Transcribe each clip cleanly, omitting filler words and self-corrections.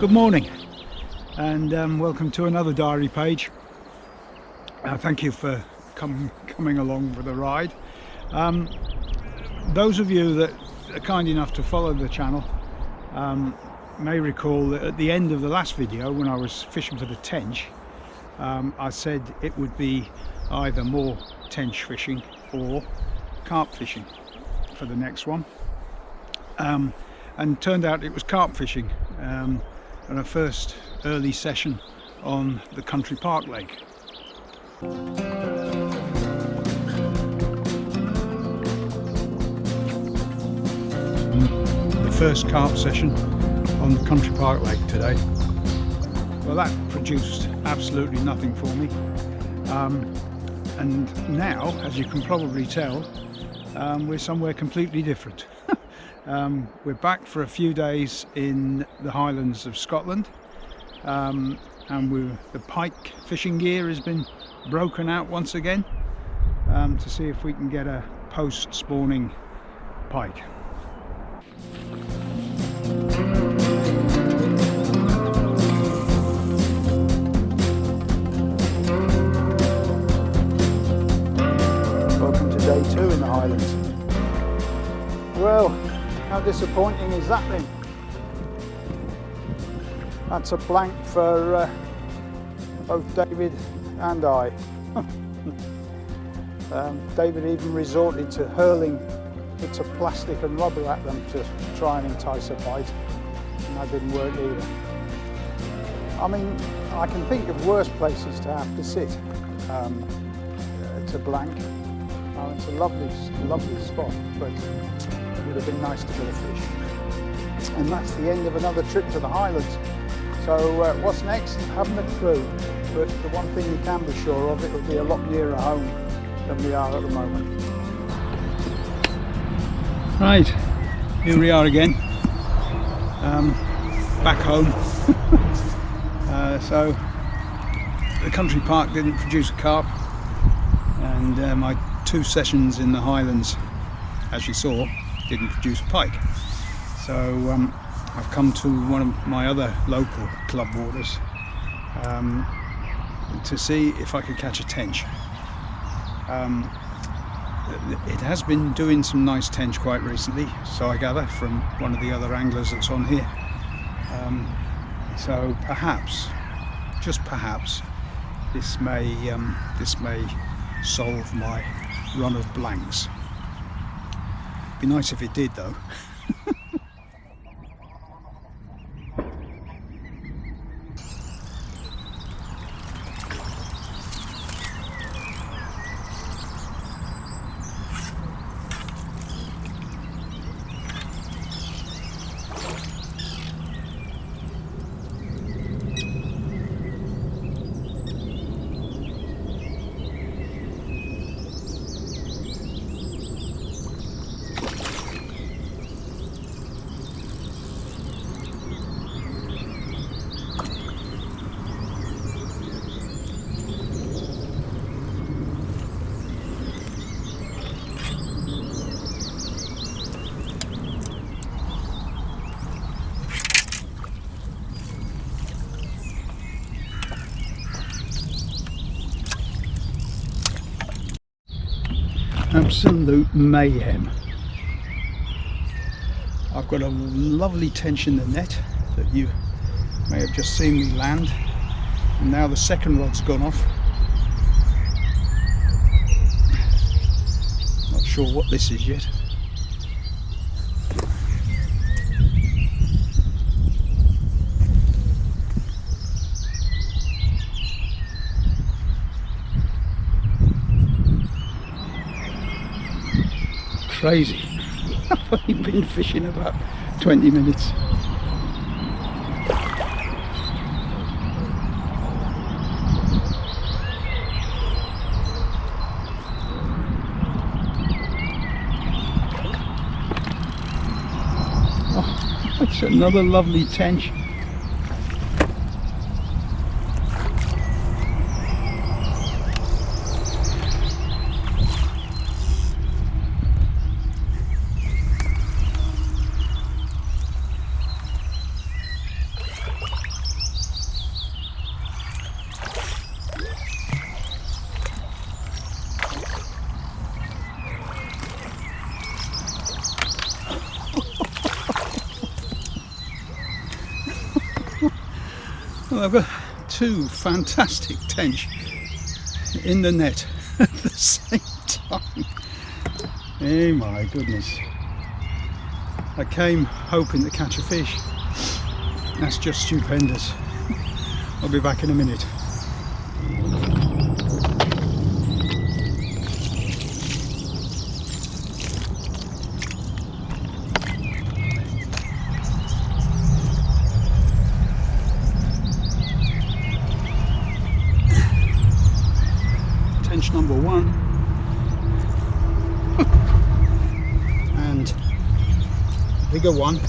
Good morning and welcome to another diary page. Thank you for coming along for the ride. Those of you that are kind enough to follow the channel may recall that at the end of the last video, when I was fishing for the Tench, I said it would be either more Tench fishing or carp fishing for the next one, and turned out it was carp fishing, and a first early session on the country park lake. The first carp session on the country park lake today. Well, that produced absolutely nothing for me, and now, as you can probably tell, we're somewhere completely different. We're back for a few days in the Highlands of Scotland, and the pike fishing gear has been broken out once again, to see if we can get a post-spawning pike. Welcome to day 2 in the Highlands. Well, how disappointing is that then? That's a blank for both David and I. David even resorted to hurling bits of plastic and rubber at them to try and entice a bite, and that didn't work either. I mean, I can think of worse places to have to sit to blank. It's a lovely spot, but it would have been nice to get a fish. And that's the end of another trip to the Highlands. So what's next? Haven't a clue. But the one thing you can be sure of, it will be a lot nearer home than we are at the moment. Right, here we are again, back home. So the country park didn't produce a carp, and my 2 sessions in the Highlands, as you saw, didn't produce a pike. So I've come to one of my other local club waters to see if I could catch a tench. It has been doing some nice tench quite recently, so I gather from one of the other anglers that's on here. So perhaps, just perhaps, this may solve my run of blanks. Be nice if it did, though. Absolute mayhem. I've got a lovely tench in the net that you may have just seen me land, and now the second rod's gone off. Not sure what this is yet. Crazy. I've only been fishing about 20 minutes. Oh, that's another lovely tench. Well, I've got two fantastic tench in the net at the same time. Oh my goodness. I came hoping to catch a fish. That's just stupendous. I'll be back in a minute. Tench number one. And bigger one.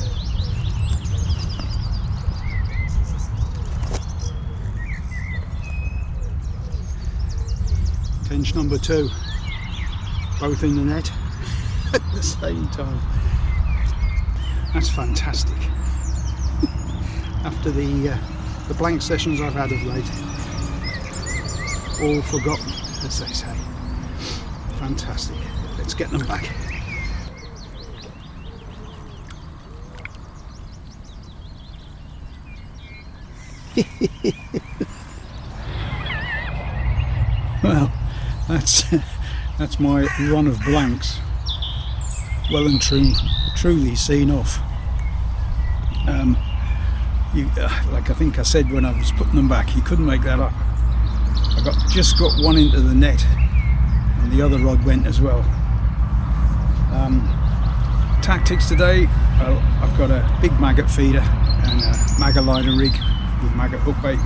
Tench number two, both in the net at the same time. That's fantastic. After the blank sessions I've had of late, all forgotten, as they say. Fantastic. Let's get them back. Well, that's my run of blanks, well and truly seen off. Like I think I said when I was putting them back, you couldn't make that up. I just got one into the net, and the other rod went as well. Tactics today, well, I've got a big maggot feeder and a maggot liner rig with maggot hook bait,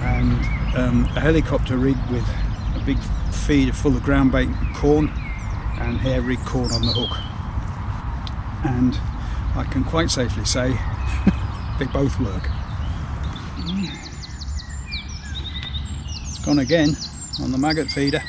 and a helicopter rig with a big feeder full of ground bait and corn, and hair rig corn on the hook. And I can quite safely say they both work. Gone again on the maggot feeder.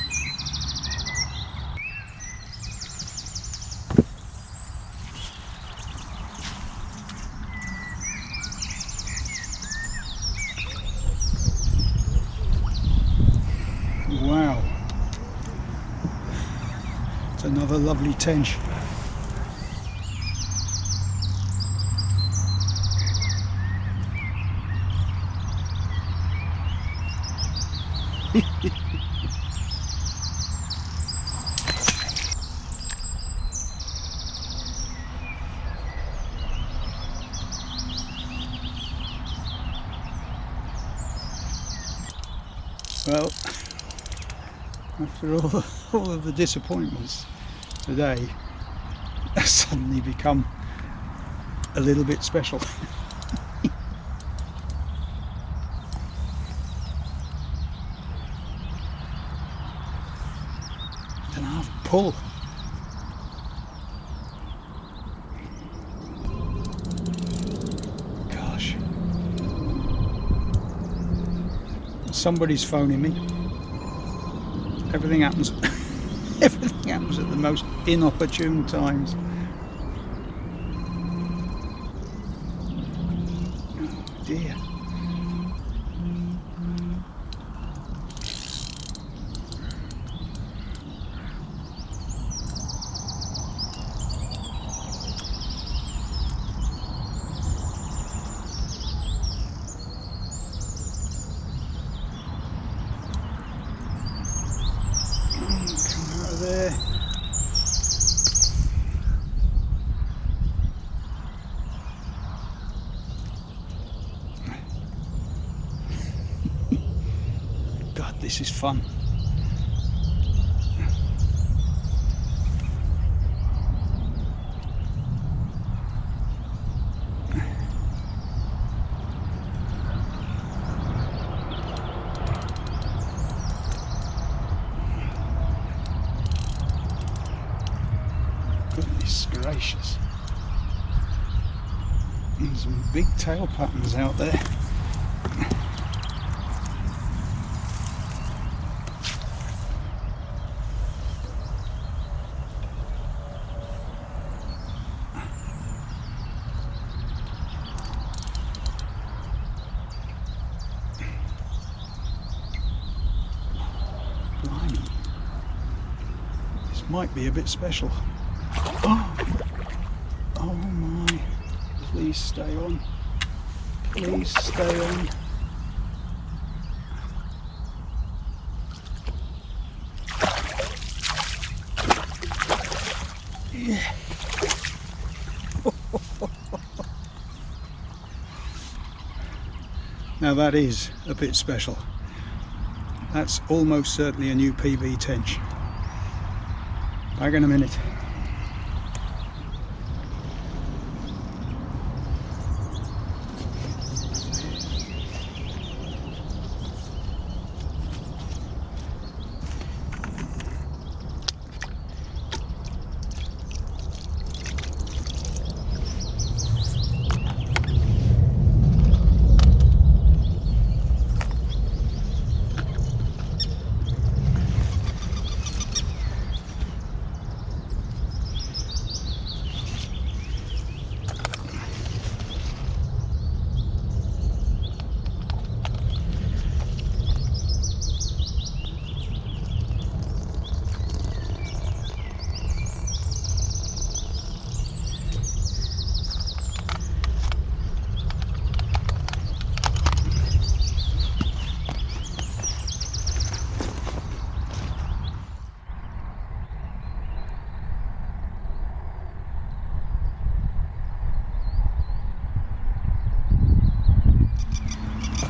Wow, it's another lovely tench. Well, after all of the disappointments today, that's suddenly become a little bit special. And half pull. Gosh. Somebody's phoning me. Everything happens everything happens at the most inopportune times. Oh dear. There. God, this is fun. Goodness gracious. There's some big tail patterns out there. Blimey. This might be a bit special. Oh my, please stay on, please stay on. Yeah. Now that is a bit special. That's almost certainly a new PB Tench. Back in a minute.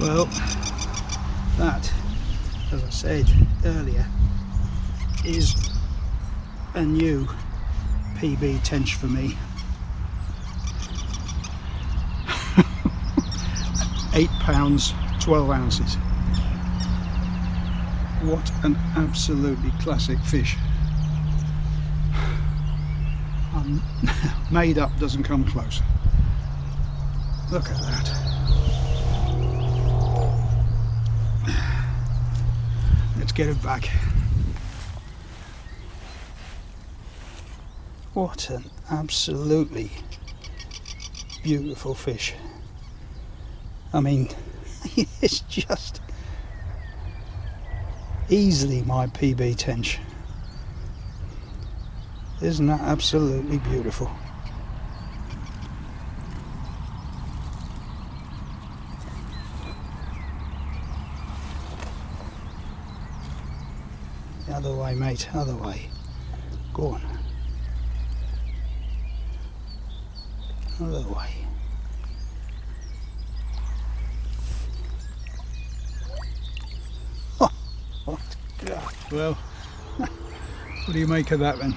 Well, that, as I said earlier, is a new PB Tench for me. 8 pounds 12 ounces. What an absolutely classic fish. Made up doesn't come close. Look at that. Let's get it back. What an absolutely beautiful fish. I mean, it's just easily my PB Tench. Isn't that absolutely beautiful? The other way, mate, other way. Go on. Other way. Oh, what God. Well, what do you make of that then?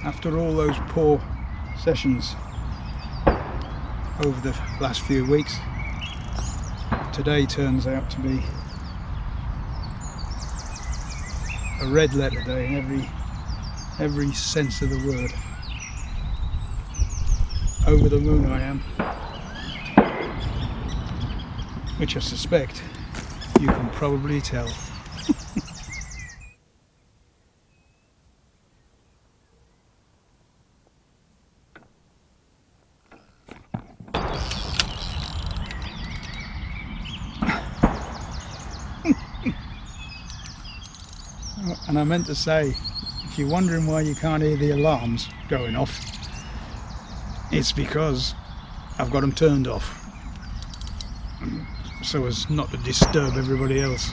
After all those poor sessions over the last few weeks, today turns out to be a red letter day in every sense of the word. Over the moon I am, which I suspect you can probably tell. And I meant to say, if you're wondering why you can't hear the alarms going off, it's because I've got them turned off so as not to disturb everybody else.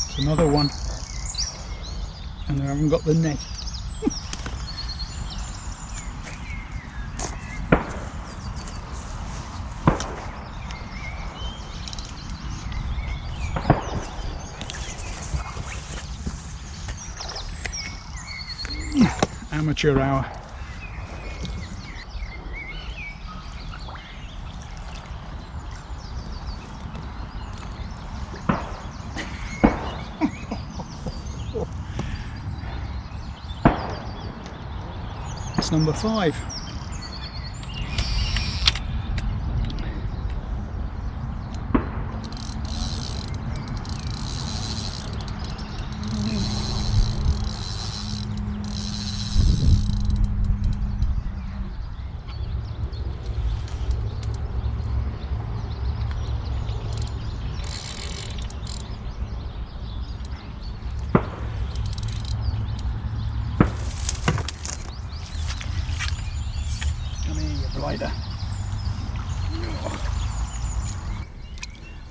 It's another one, and I haven't got the net. Amateur hour. It's number 5.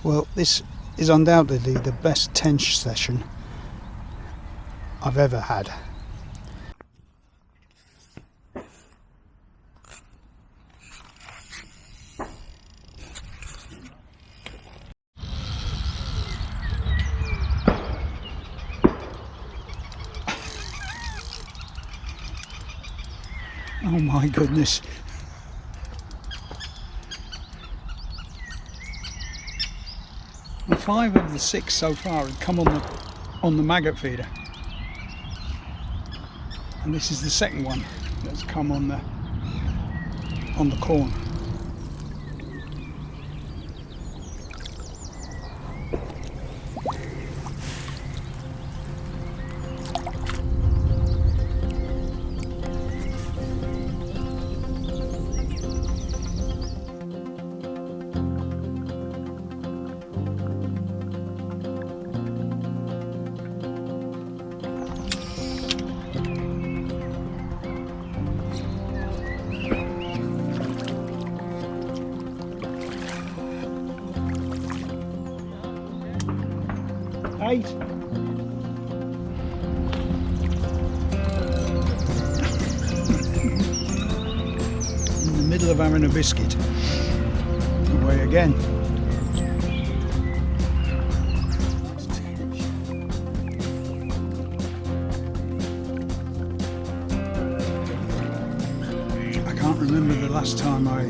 Well, this is undoubtedly the best tench session I've ever had. Oh my goodness. And 5 of the 6 so far had come on the maggot feeder. And this is the second one that's come on the corn. Eight. In the middle of having a biscuit. Away again. I can't remember the last time I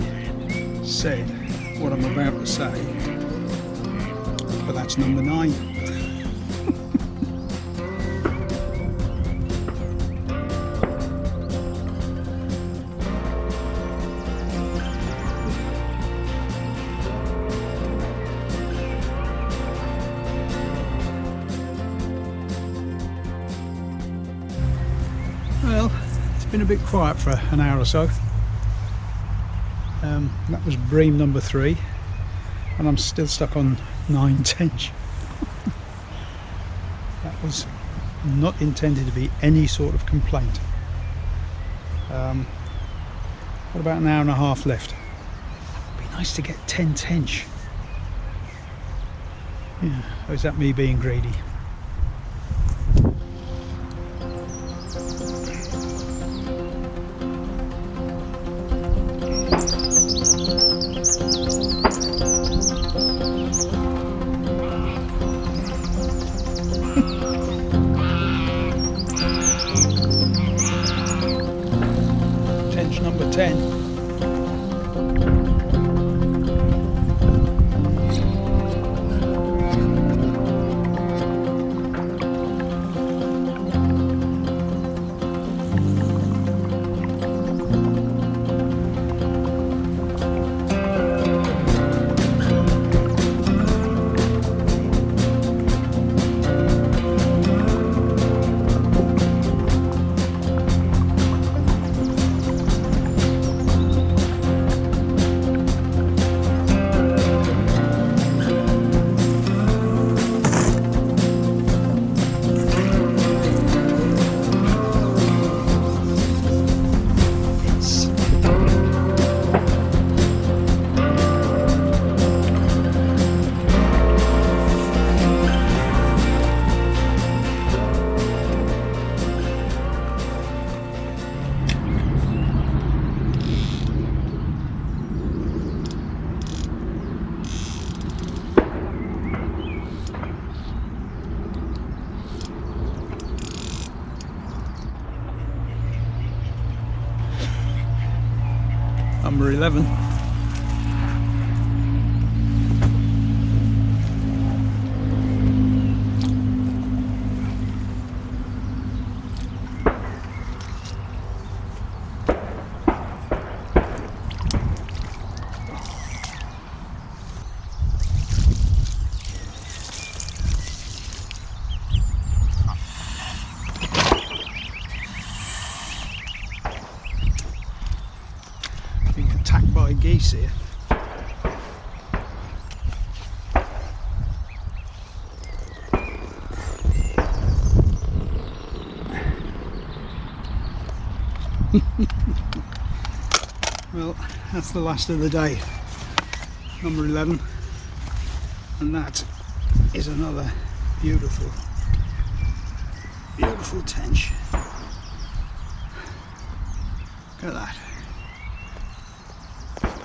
said what I'm about to say, but that's number 9. Well, it's been a bit quiet for an hour or so. That was bream number 3, and I'm still stuck on 9 tench. That was not intended to be any sort of complaint. Got about an hour and a half left. It'd be nice to get 10 tench. Yeah, or is that me being greedy? Tench number 10. Number 11. Being attacked by geese here. Well, that's the last of the day. Number 11, and that is another beautiful, beautiful tench. Look at that.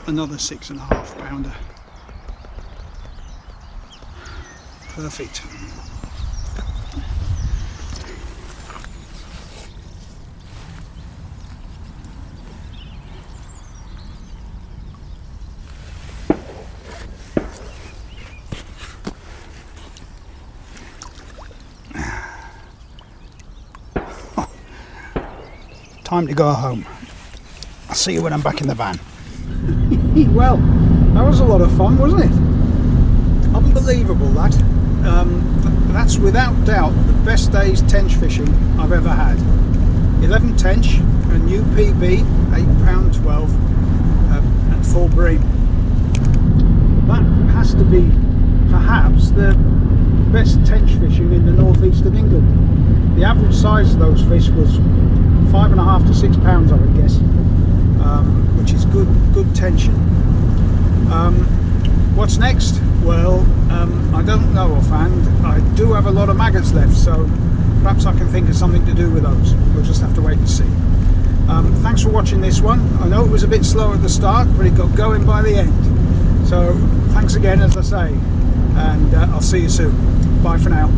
Another 6.5 pounder. Perfect. Time to go home. I'll see you when I'm back in the van. Well, that was a lot of fun, wasn't it? Unbelievable that. That's without doubt the best day's tench fishing I've ever had. 11 tench, a new PB, £8.12 at full bream. That has to be perhaps the best tench fishing in the northeast of England. The average size of those fish was 5.5 to 6 pounds, I would guess, which is good tension. What's next? Well, I don't know offhand. I do have a lot of maggots left, so perhaps I can think of something to do with those. We'll just have to wait and see. Thanks for watching this one. I know it was a bit slow at the start, but it got going by the end. So thanks again, as I say, and I'll see you soon. Bye for now.